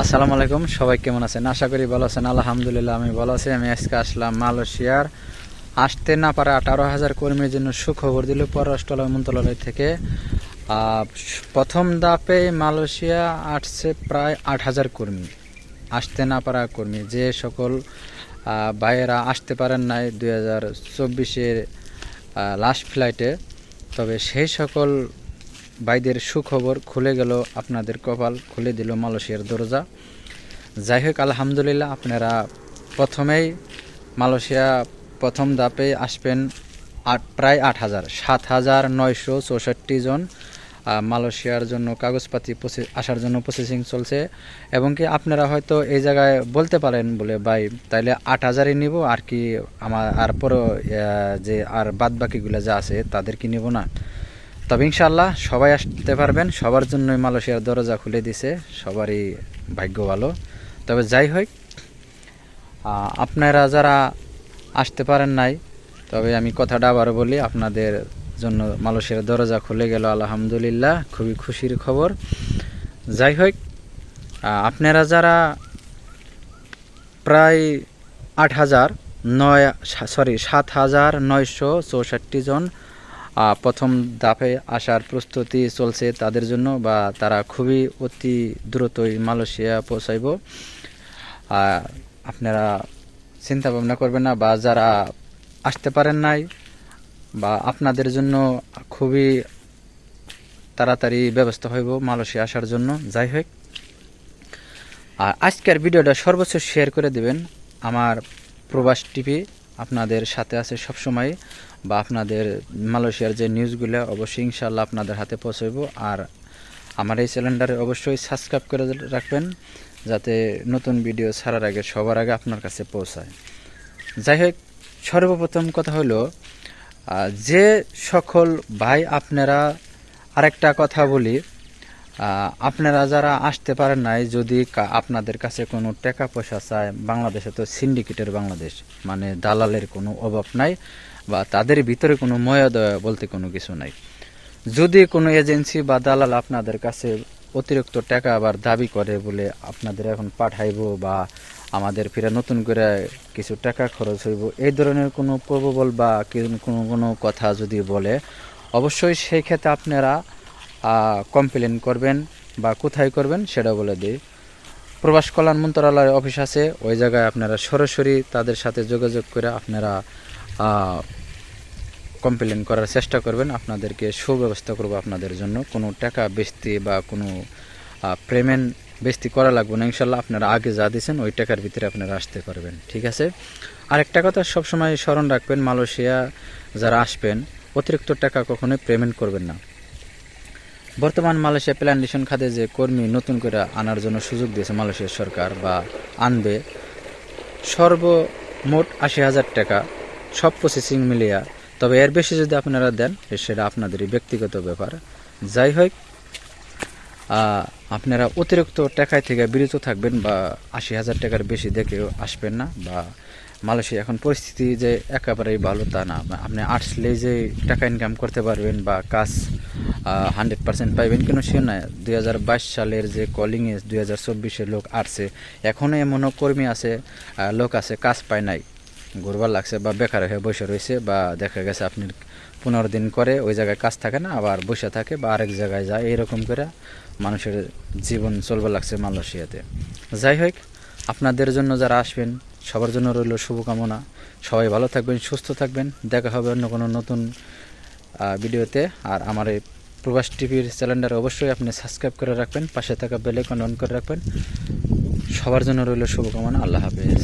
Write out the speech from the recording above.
আসসালামু আলাইকুম, সবাই কেমন আছেন? আশা করি ভালো আছেন। আলহামদুলিল্লাহ আমি ভালো আছি। আমি আজকে আসলাম মালয়েশিয়ার আসতে না পারা 18,000 কর্মীর জন্য সুখবর দিল পররাষ্ট্র মন্ত্রণালয় থেকে। প্রথম ধাপে মালয়েশিয়া আসছে প্রায় 8,000 কর্মী, আসতে না পারা কর্মী, যে সকল ভাইয়েরা আসতে পারেন নাই 2024-এর লাস্ট ফ্লাইটে। তবে সেই সকল ভাইদের সুখবর, খুলে গেল আপনাদের কপাল, খুলে দিল মালয়েশিয়ার দরজা। যাই হোক, আলহামদুলিল্লাহ, আপনারা প্রথমেই মালয়েশিয়া প্রথম ধাপে আসবেন প্রায় 8,000, 7,964 জন মালয়েশিয়ার জন্য কাগজপাতি আসার জন্য প্রসেসিং চলছে। এবং কি আপনারা হয়তো এই জায়গায় বলতে পারেন বলে, ভাই তাইলে 8,000-ই নিব, আর কি আমার আর পরে যে আর বাদ বাকিগুলো যা আছে তাদের কি নিব না? তবে ইনশাআল্লাহ সবাই আসতে পারবেন, সবার জন্যই মালয়েশিয়ার দরজা খুলে দিছে, সবারই ভাগ্য ভালো। তবে যাই হোক, আপনারা যারা আসতে পারেন নাই, তবে আমি কথাটা আবারও বলি, আপনাদের জন্য মালয়েশিয়ার দরজা খুলে গেল, আলহামদুলিল্লাহ, খুবই খুশির খবর। যাই হোক, আপনারা যারা প্রায় 7,964 জন প্রথম ধাপে আসার প্রস্তুতি চলছে তাদের জন্য, বা তারা খুবই অতি দ্রুতই মালয়েশিয়া পৌঁছাইব। আপনারা চিন্তা ভাবনা করবেন না, বা যারা আসতে পারেন নাই, বা আপনাদের জন্য খুবই তাড়াতাড়ি ব্যবস্থা হইব মালয়েশিয়া আসার জন্য। যাই হোক, আর আজকের ভিডিওটা সর্বোচ্চ শেয়ার করে দিবেন। আমার প্রবাস টিভি আপনাদের সাথে আছে সবসময়, বা আপনাদের মালয়েশিয়ার যে নিউজগুলো অবশ্যই ইনশাআল্লাহ আপনাদের হাতে পৌঁছাইব। আর আমার এই চ্যানেলটারে অবশ্যই সাবস্ক্রাইব করে রাখবেন, যাতে নতুন ভিডিও ছাড়ার আগে সবার আগে আপনার কাছে পৌঁছায়। যাই হোক, সর্বপ্রথম কথা হলো, যে সকল ভাই আপনারা, আরেকটা কথা বলি, আপনারা যারা আসতে পারেন নাই, যদি আপনাদের কাছে কোনো টাকা পয়সা চায়, বাংলাদেশে তো সিন্ডিকেটের বাংলাদেশ, মানে দালালের কোনো অভাব নাই, বা তাদের ভিতরে কোনো ময়োদয় বলতে কোনো কিছু নাই। যদি কোনো এজেন্সি বা দালাল আপনাদের কাছে অতিরিক্ত টাকা আবার দাবি করে বলে আপনাদের এখন পাঠাইব, বা আমাদের ফিরে নতুন করে কিছু টাকা খরচ হইব, এই ধরনের কোনো প্রবল বা কোনো কথা যদি বলে, অবশ্যই সেই ক্ষেত্রে আপনারা কমপ্লেন করবেন, বা কোথায় করবেন সেটা বলে দিই। প্রবাস কল্যাণ মন্ত্রণালয়ের অফিস আছে, ওই জায়গায় আপনারা সরাসরি তাদের সাথে যোগাযোগ করে আপনারা কমপ্লেন করার চেষ্টা করবেন। আপনাদেরকে সুব্যবস্থা করবো আপনাদের জন্য। কোনো টাকা বেশি বা কোনো পেমেন্ট বেশি করা লাগবে না, ইনশাল্লাহ। আপনারা আগে যা দিয়েছেন ওই টাকার ভিতরে আপনারা আসতে পারবেন, ঠিক আছে? আরেকটা কথা সবসময় স্মরণ রাখবেন, মালয়েশিয়া যারা আসবেন অতিরিক্ত টাকা কখনোই পেমেন্ট করবেন না। বর্তমান মালয়েশিয়া প্ল্যান্টেশন খাতে যে কর্মী নতুন করে আনার জন্য সুযোগ দিয়েছে মালয়েশিয়ার সরকার, বা আনবে, সর্বমোট 80,000 টাকা, সব প্রসেসিং মিলিয়া। তবে এর বেশি যদি আপনারা দেন, সেটা আপনাদেরই ব্যক্তিগত ব্যাপার। যাই হোক, আপনারা অতিরিক্ত টাকায় থেকে বিরত থাকবেন, বা 80,000 টাকার বেশি দেখেও আসবেন না। বা মালয়েশিয়া এখন পরিস্থিতি যে একেবারেই ভালো তা না, আপনি আসলেই যে টাকা ইনকাম করতে পারবেন বা কাজ 100% পাইবেন কেন সে না। 2022 সালের যে কলিং এজ 2024-এ লোক আসছে, এখনও এমনও কর্মী আছে, লোক আছে, কাজ পায় নাই, ঘুরবার লাগছে, বা বেকার হয়ে বসে রয়েছে, বা দেখা গেছে আপনি 15 দিন করে ওই জায়গায় কাজ থাকে না, আবার বসে থাকে, বা আরেক জায়গায় যায়, এইরকম করে মানুষের জীবন চলবার লাগছে মালয়েশিয়াতে। যাই হোক, আপনাদের জন্য যারা আসবেন সবার জন্য রইল শুভকামনা। সবাই ভালো থাকবেন, সুস্থ থাকবেন। দেখা হবে অন্য কোনো নতুন ভিডিওতে। আর আমার এই প্রবাস টিভির চ্যানেলটা অবশ্যই আপনি সাবস্ক্রাইব করে রাখবেন, পাশে থাকা বেল আইকন অন করে রাখবেন। সবার জন্য রইল শুভকামনা। আল্লাহ হাফেজ।